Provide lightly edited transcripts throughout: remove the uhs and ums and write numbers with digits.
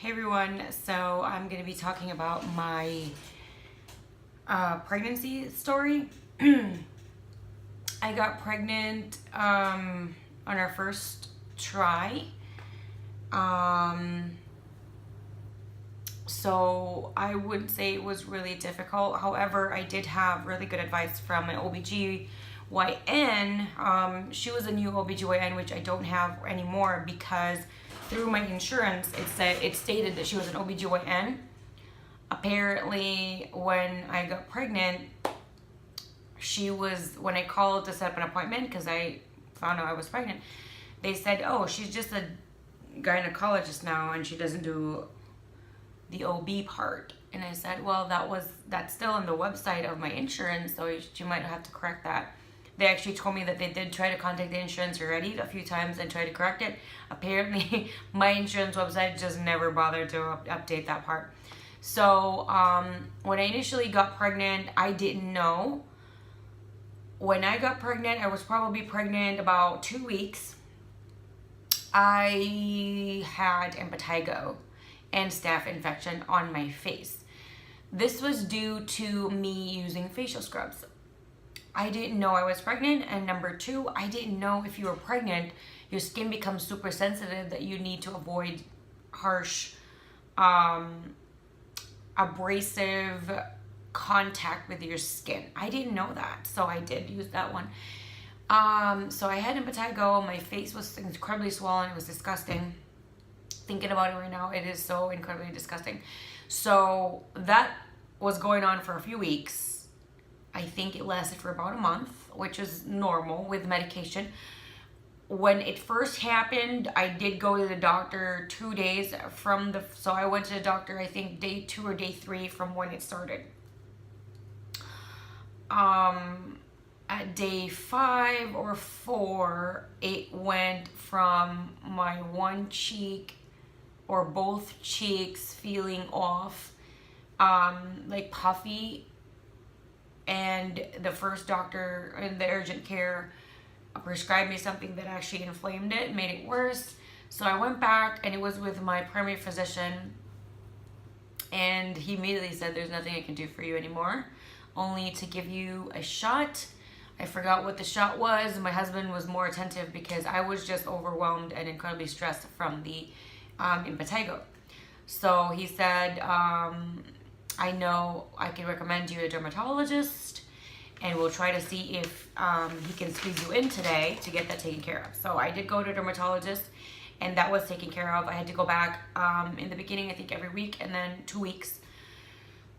Hey everyone, so I'm going to be talking about my pregnancy story. I got pregnant on our first try. So I wouldn't say it was really difficult. However, I did have really good advice from an OBGYN. She was a new OBGYN, which I don't have anymore because through my insurance, it stated that she was an OBGYN. Apparently, when I got pregnant, when I called to set up an appointment, because I found out I was pregnant, they said, oh, she's just a gynecologist now and she doesn't do the OB part. And I said, well, that's still on the website of my insurance, so you might have to correct that. They actually told me that they did try to contact the insurance already a few times and try to correct it. Apparently, my insurance website just never bothered to update that part. So when I initially got pregnant, I didn't know. When I got pregnant, I was probably pregnant about 2 weeks. I had impetigo and staph infection on my face. This was due to me using facial scrubs. I didn't know I was pregnant, and number two, I didn't know if you were pregnant, your skin becomes super sensitive that you need to avoid harsh, abrasive contact with your skin. I didn't know that, so I did use that one. So I had impetigo, my face was incredibly swollen, it was disgusting. Thinking about it right now, it is so incredibly disgusting. So that was going on for a few weeks. I think it lasted for about a month, which is normal with medication. When it first happened, I did go to the doctor 2 days so I went to the doctor, I think day 2 or day 3 from when it started. At day 5 or 4, it went from my one cheek or both cheeks feeling off, like puffy. And the first doctor in the urgent care prescribed me something that actually inflamed it, made it worse. So I went back, and it was with my primary physician, and he immediately said, there's nothing I can do for you anymore, only to give you a shot. I forgot what the shot was. My husband was more attentive because I was just overwhelmed and incredibly stressed from the impetigo. So he said, I know I can recommend you a dermatologist, and we'll try to see if he can squeeze you in today to get that taken care of. So I did go to a dermatologist, and that was taken care of. I had to go back in the beginning, I think every week, and then 2 weeks.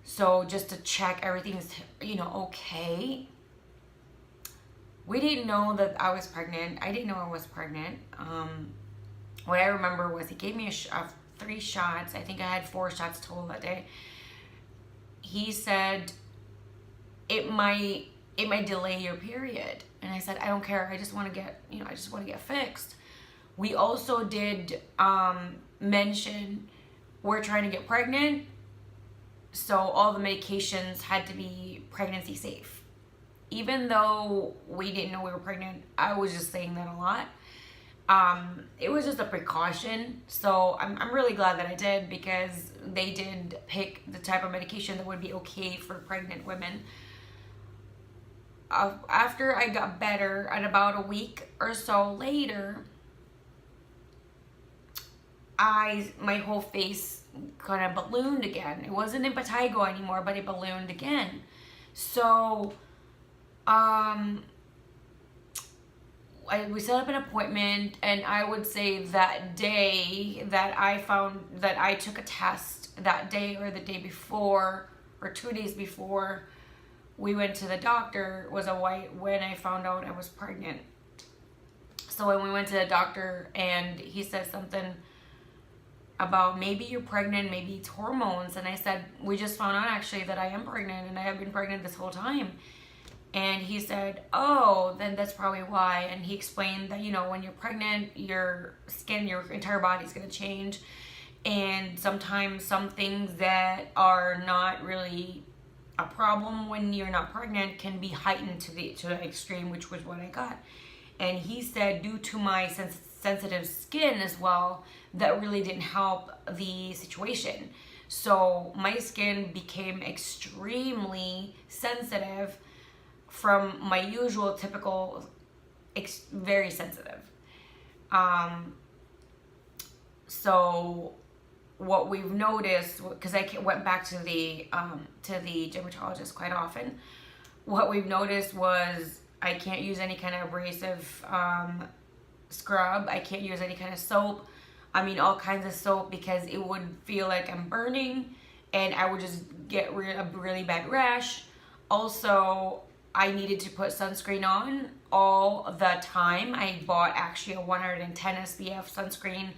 So just to check everything's, okay. We didn't know that I was pregnant. I didn't know I was pregnant. What I remember was he gave me 3 shots. I think I had 4 shots total that day. He said it might delay your period, and I said I don't care. I just want to get fixed. We also did mention we're trying to get pregnant, so all the medications had to be pregnancy safe. Even though we didn't know we were pregnant, I was just saying that a lot. It was just a precaution, so I'm really glad that I did, because they did pick the type of medication that would be okay for pregnant women. After I got better, and about a week or so later, my whole face kind of ballooned again. It wasn't impetigo anymore, but it ballooned again. So we set up an appointment, and I would say that day that I took a test, that day or the day before or 2 days before we went to the doctor, was when I found out I was pregnant. So when we went to the doctor, and he said something about maybe you're pregnant, maybe it's hormones, and I said, we just found out actually that I am pregnant, and I have been pregnant this whole time. And he said, oh, then that's probably why. And he explained that, when you're pregnant, your skin, your entire body is going to change. And sometimes some things that are not really a problem when you're not pregnant can be heightened to the extreme, which was what I got. And he said, due to my sensitive skin as well, that really didn't help the situation. So my skin became extremely sensitive from my usual typical, very sensitive. So what we've noticed, because I went back to the dermatologist quite often, what we've noticed was I can't use any kind of abrasive scrub. I can't use any kind of soap. I mean, all kinds of soap, because it would feel like I'm burning and I would just get a really bad rash. Also, I needed to put sunscreen on all the time. I bought actually a 110 SPF sunscreen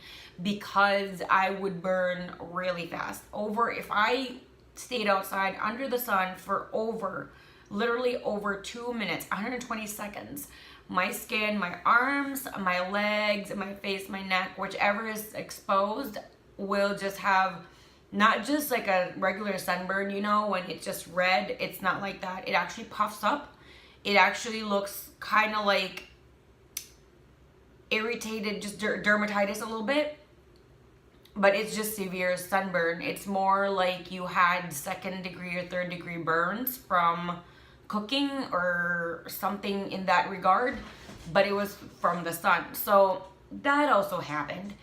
because I would burn really fast. If I stayed outside under the sun for literally over 2 minutes, 120 seconds, my skin, my arms, my legs, my face, my neck, whichever is exposed, will just have not just like a regular sunburn, you know, when it's just red. It's not like that. It actually puffs up. It actually looks kind of like irritated, just dermatitis a little bit, but it's just severe sunburn. It's more like you had 2nd degree or 3rd degree burns from cooking or something in that regard, but it was from the sun. So that also happened.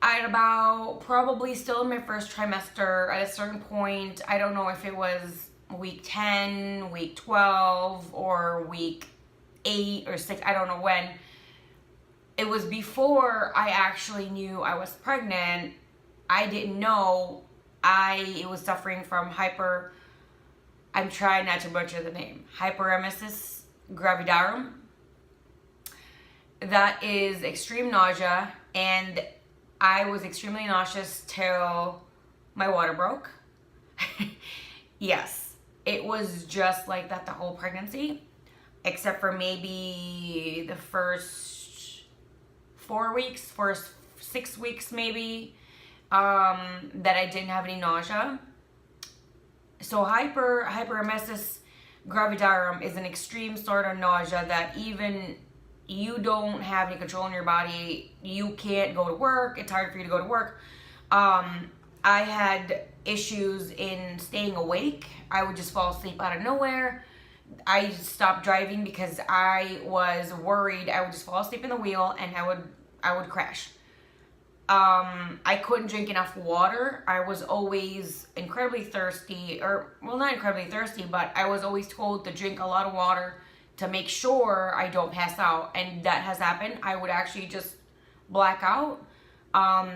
At about, probably still in my first trimester, at a certain point, I don't know if it was week 10, week 12, or week 8 or 6, I don't know when. It was before I actually knew I was pregnant. I didn't know I was suffering from I'm trying not to butcher the name, Hyperemesis Gravidarum. That is extreme nausea, and I was extremely nauseous till my water broke. Yes, it was just like that the whole pregnancy, except for maybe the first 4 weeks, first 6 weeks maybe, that I didn't have any nausea. So hyperemesis gravidarum is an extreme sort of nausea that even you don't have any control in your body. You can't go to work. It's hard for you to go to work. I had issues in staying awake. I would just fall asleep out of nowhere. I stopped driving because I was worried I would just fall asleep in the wheel and I would crash. I couldn't drink enough water. I was always incredibly thirsty, or, well, not incredibly thirsty, but I was always told to drink a lot of water to make sure I don't pass out. And that has happened. I would actually just black out.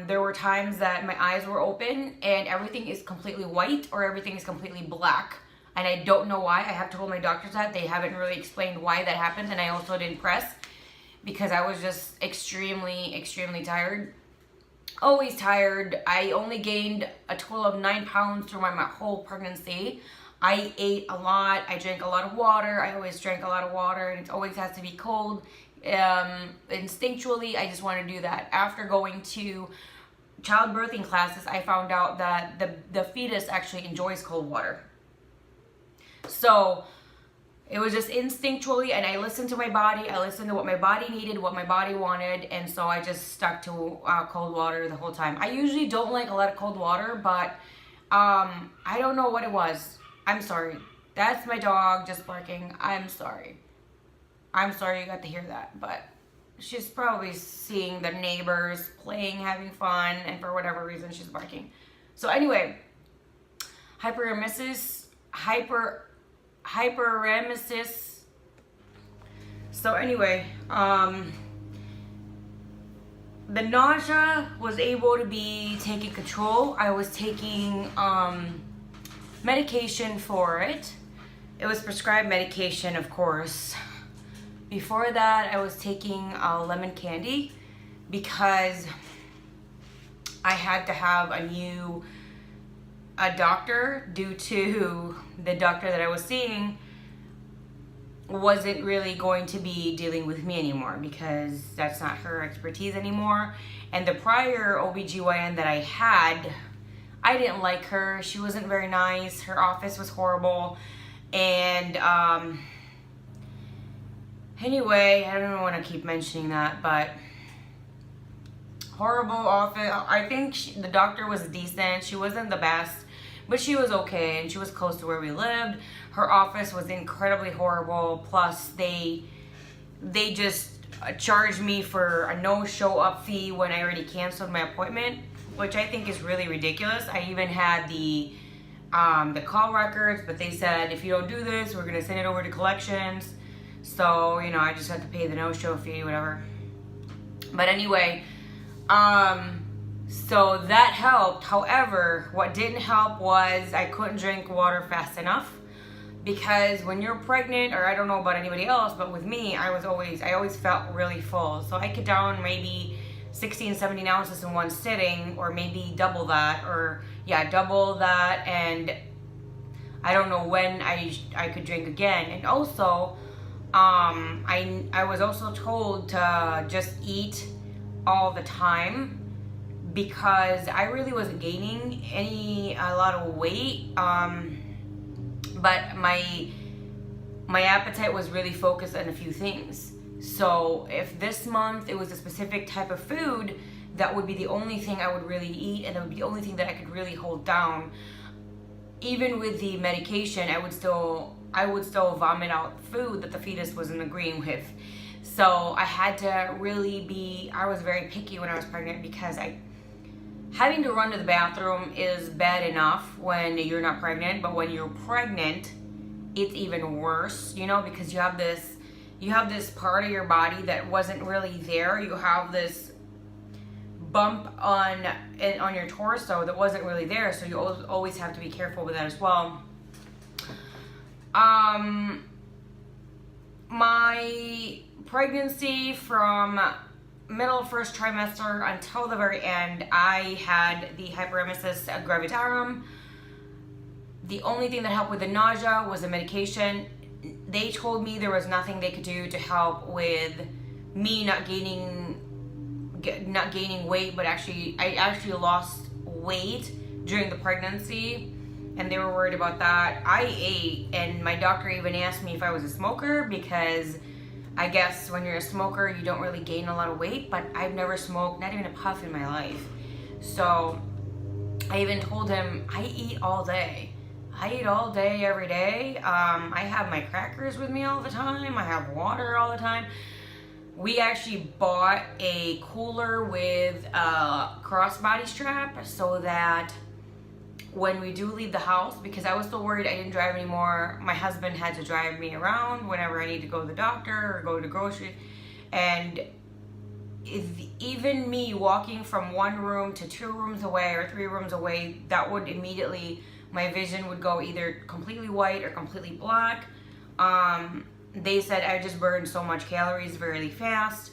There were times that my eyes were open and everything is completely white or everything is completely black. And I don't know why. I have told my doctors that. They haven't really explained why that happened. And I also didn't press because I was just extremely, extremely tired. Always tired. I only gained a total of 9 pounds through my whole pregnancy. I ate a lot. I drank a lot of water. I always drank a lot of water, and it always has to be cold. Instinctually, I just want to do that. After going to childbirthing classes, I found out that the fetus actually enjoys cold water. So it was just instinctually, and I listened to my body. I listened to what my body needed, what my body wanted, and so I just stuck to cold water the whole time. I usually don't like a lot of cold water, but I don't know what it was. I'm sorry. That's my dog just barking. I'm sorry. I'm sorry you got to hear that, but she's probably seeing the neighbors playing, having fun, and for whatever reason she's barking. So anyway, hyperemesis. So anyway, the nausea was able to be taken control. I was taking medication for it. It was prescribed medication, of course. Before that, I was taking lemon candy because I had to have a doctor due to the doctor that I was seeing wasn't really going to be dealing with me anymore because that's not her expertise anymore. And the prior OBGYN that I had, I didn't like her. She wasn't very nice. Her office was horrible. And anyway, I don't want to keep mentioning that, but horrible office. I think the doctor was decent. She wasn't the best, but she was okay, and she was close to where we lived. Her office was incredibly horrible. Plus, they just charged me for a no-show up fee when I already canceled my appointment, which I think is really ridiculous. I even had the call records, but they said, if you don't do this, we're gonna send it over to collections. So, you know, I just had to pay the no-show fee, whatever. But anyway, so that helped. However, what didn't help was I couldn't drink water fast enough, because when you're pregnant, or I don't know about anybody else, but with me, I always felt really full. So I could down maybe 16, 17 ounces in one sitting, or maybe double that, double that, and I don't know when I could drink again. And also, I was also told to just eat all the time, because I really wasn't gaining a lot of weight, but my appetite was really focused on a few things. So if this month it was a specific type of food, that would be the only thing I would really eat, and that would be the only thing that I could really hold down. Even with the medication, I would still vomit out food that the fetus wasn't agreeing with. So I had to really I was very picky when I was pregnant, because having to run to the bathroom is bad enough when you're not pregnant, but when you're pregnant, it's even worse, you know, because you have this part of your body that wasn't really there. You have this bump on your torso that wasn't really there, so you always have to be careful with that as well. My pregnancy, from middle of first trimester until the very end, I had the Hyperemesis Gravidarum. The only thing that helped with the nausea was the medication. They told me there was nothing they could do to help with me not gaining weight, but I actually lost weight during the pregnancy, and they were worried about that. I ate, and my doctor even asked me if I was a smoker, because I guess when you're a smoker, you don't really gain a lot of weight, but I've never smoked, not even a puff in my life. So I even told him, I eat all day. I eat all day, every day. I have my crackers with me all the time. I have water all the time. We actually bought a cooler with a crossbody strap, so that when we do leave the house, because I was still worried I didn't drive anymore. My husband had to drive me around whenever I need to go to the doctor or go to grocery. And even me walking from one room to 2 rooms away or 3 rooms away, that would immediately, my vision would go either completely white or completely black. They said I just burned so much calories very fast.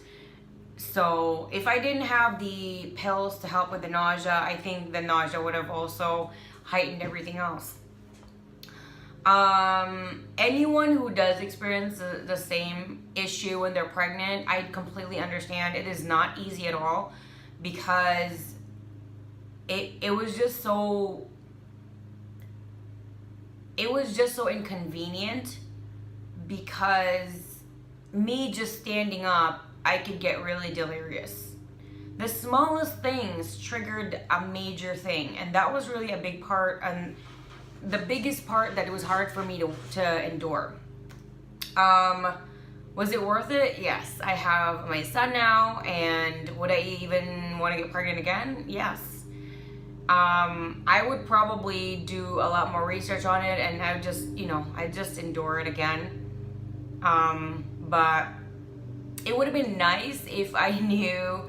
So if I didn't have the pills to help with the nausea, I think the nausea would have also heightened everything else. Anyone who does experience the same issue when they're pregnant, I completely understand. It is not easy at all, because it was just so inconvenient, because me just standing up, I could get really delirious. The smallest things triggered a major thing, and that was really a big part, and the biggest part that it was hard for me to endure. Was it worth it? Yes. I have my son now, and would I even want to get pregnant again? Yes. I would probably do a lot more research on it, and I just endure it again. But it would have been nice if I knew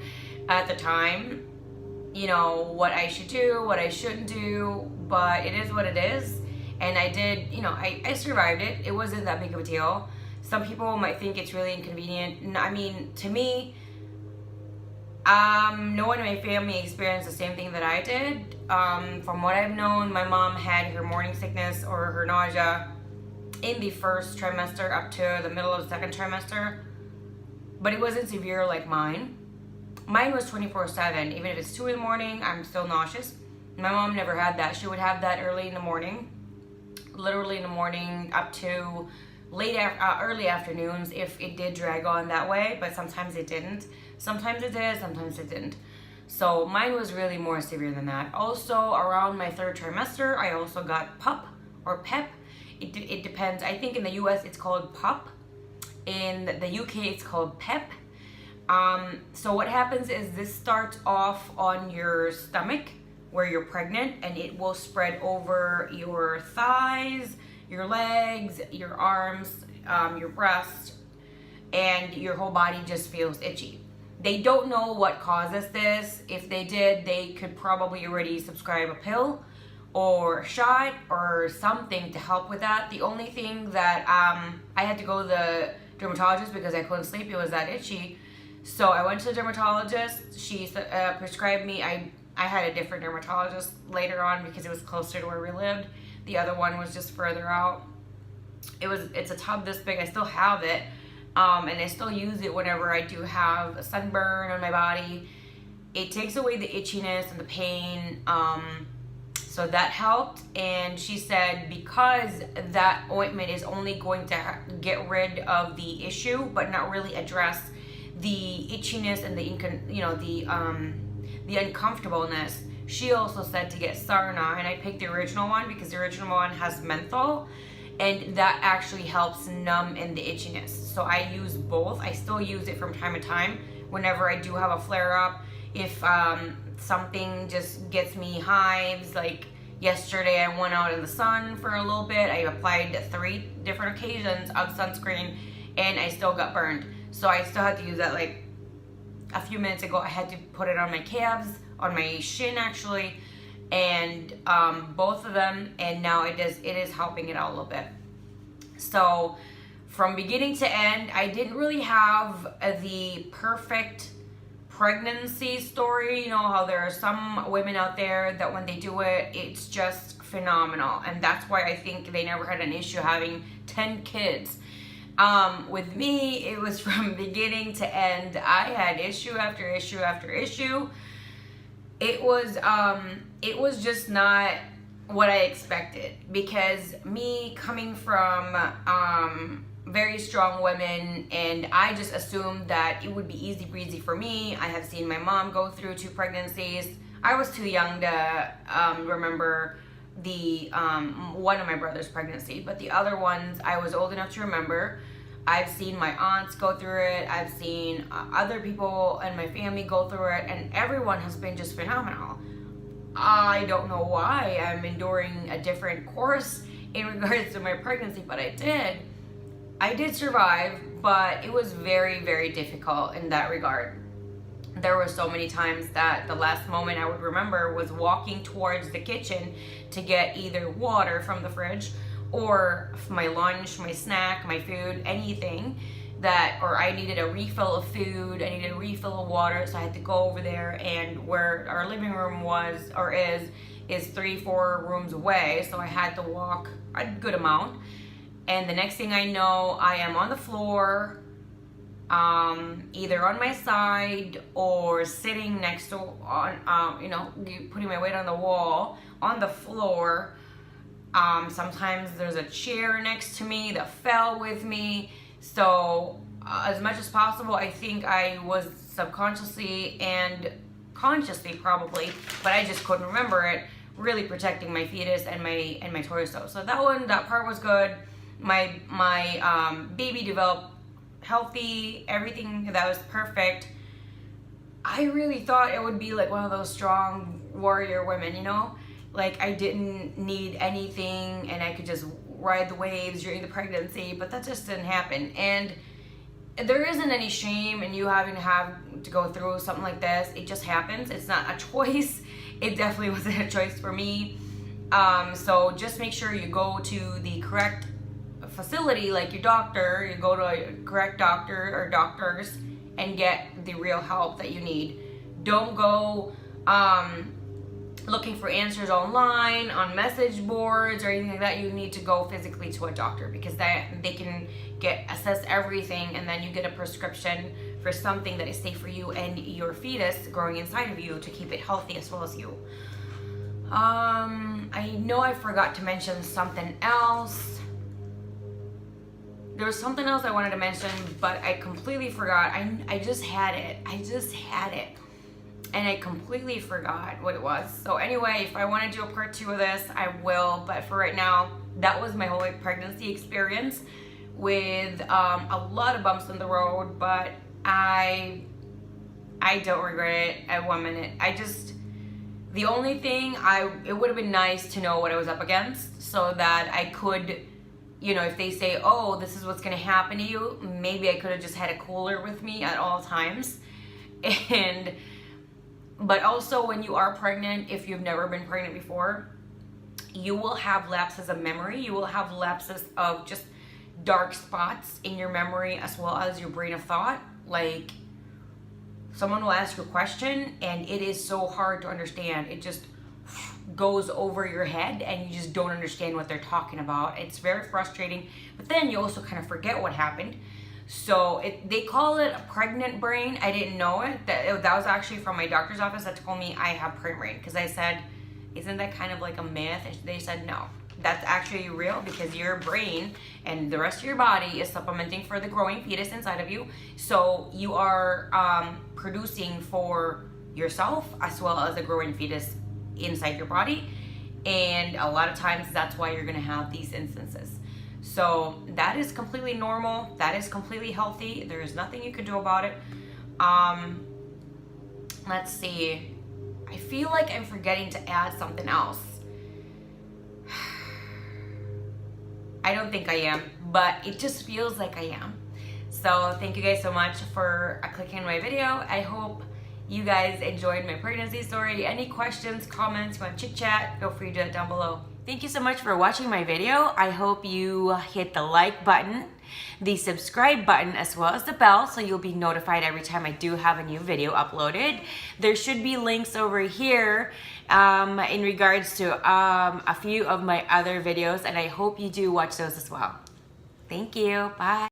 at the time, what I should do, what I shouldn't do, but it is what it is. And I did, I survived it. It wasn't that big of a deal. Some people might think it's really inconvenient. I mean, to me, no one in my family experienced the same thing that I did. From what I've known, my mom had her morning sickness or her nausea in the first trimester up to the middle of the second trimester, but it wasn't severe like mine. Mine was 24/7. Even if it's 2 in the morning, I'm still nauseous. My mom never had that. She would have that early in the morning, literally in the morning up to early afternoons, if it did drag on that way, but sometimes it didn't. Sometimes it did, sometimes it didn't. So mine was really more severe than that. Also, around my 3rd trimester, I also got PUP or PEP. It depends. I think in the US it's called PUP. In the UK it's called PEP. So what happens is this starts off on your stomach where you're pregnant, and it will spread over your thighs, your legs, your arms, your breast, and your whole body just feels itchy. They don't know what causes this. If they did, they could probably already subscribe a pill or a shot or something to help with that. The only thing that I had to go to the dermatologist because I couldn't sleep. It was that itchy. So I went to the dermatologist. She prescribed me. I had a different dermatologist later on because it was closer to where we lived. The other one was just further out. It's a tub this big. I still have it. And I still use it whenever I do have a sunburn on my body. It takes away the itchiness and the pain. So that helped. And she said because that ointment is only going to get rid of the issue, but not really address the itchiness and the uncomfortableness. She also said to get Sarna, and I picked the original one because the original one has menthol. And that actually helps numb in the itchiness. So I use both. I still use it from time to time whenever I do have a flare-up. If something just gets me hives, like yesterday I went out in the sun for a little bit. I applied 3 different occasions of sunscreen and I still got burned. So I still had to use that. Like a few minutes ago I had to put it on my calves, on my shin actually, and both of them, and now it is helping it out a little bit. So from beginning to end, I didn't really have the perfect pregnancy story. You know how there are some women out there that when they do it, it's just phenomenal, and that's why I think they never had an issue having 10 kids. With me, it was from beginning to end. I had issue after issue after issue. It was just not what I expected, because me coming from very strong women, and I just assumed that it would be easy breezy for me. I have seen my mom go through 2 pregnancies. I was too young to remember the one of my brother's pregnancy, but the other ones I was old enough to remember. I've seen my aunts go through it. I've seen other people in my family go through it, and everyone has been just phenomenal. I don't know why I'm enduring a different course in regards to my pregnancy, but I did. I did survive, but it was very, very difficult in that regard. There were so many times that the last moment I would remember was walking towards the kitchen to get either water from the fridge or my lunch, my snack, my food, anything or I needed a refill of food, I needed a refill of water, so I had to go over there, and where our living room was or is 3-4 rooms away, so I had to walk a good amount. And the next thing I know, I am on the floor, either on my side or sitting next to, putting my weight on the wall, on the floor. Sometimes there's a chair next to me that fell with me. So as much as possible, I think I was subconsciously and consciously probably, but I just couldn't remember it, really protecting my fetus and my torso. So that part was good. My baby developed healthy, everything that was perfect. I really thought it would be like one of those strong warrior women, you know? Like I didn't need anything and I could just ride the waves during the pregnancy, but that just didn't happen. And there isn't any shame in you having to go through something like this. It just happens. It's not a choice. It definitely wasn't a choice for me. So just make sure you go to the correct facility, like your doctor. You go to a correct doctor or doctors and get the real help that you need. Don't go looking for answers online, on message boards or anything like that. You need to go physically to a doctor, because they can assess everything, and then you get a prescription for something that is safe for you and your fetus growing inside of you to keep it healthy as well as you. I know I forgot to mention something else. There was something else I wanted to mention, but I completely forgot. I just had it. and I completely forgot what it was. So anyway, if I want to do a part 2 of this, I will. But for right now, that was my whole pregnancy experience with a lot of bumps in the road, but I don't regret it at 1 minute. The only thing, it would have been nice to know what I was up against so that I could, you know, if they say, oh, this is what's going to happen to you, maybe I could have just had a cooler with me at all times. But also when you are pregnant, if you've never been pregnant before, you will have lapses of memory. You will have lapses of just dark spots in your memory as well as your brain of thought. Like, someone will ask you a question and it is so hard to understand. It just goes over your head and you just don't understand what they're talking about. It's very frustrating, but then you also kind of forget what happened. So they call it a pregnant brain. I didn't know it. That was actually from my doctor's office that told me I have pregnant brain, because I said, isn't that kind of like a myth? They said, no, that's actually real, because your brain and the rest of your body is supplementing for the growing fetus inside of you. So you are producing for yourself as well as a growing fetus inside your body. And a lot of times that's why you're going to have these instances. So that is completely normal. That is completely healthy. There is nothing you can do about it. Let's see. I feel like I'm forgetting to add something else. I don't think I am, but it just feels like I am. So thank you guys so much for clicking on my video. I hope you guys enjoyed my pregnancy story. Any questions, comments, you want to chit chat, feel free to do it down below. Thank you so much for watching my video. I hope you hit the like button, the subscribe button, as well as the bell, so you'll be notified every time I do have a new video uploaded. There should be links over here in regards to a few of my other videos, and I hope you do watch those as well. Thank you. Bye.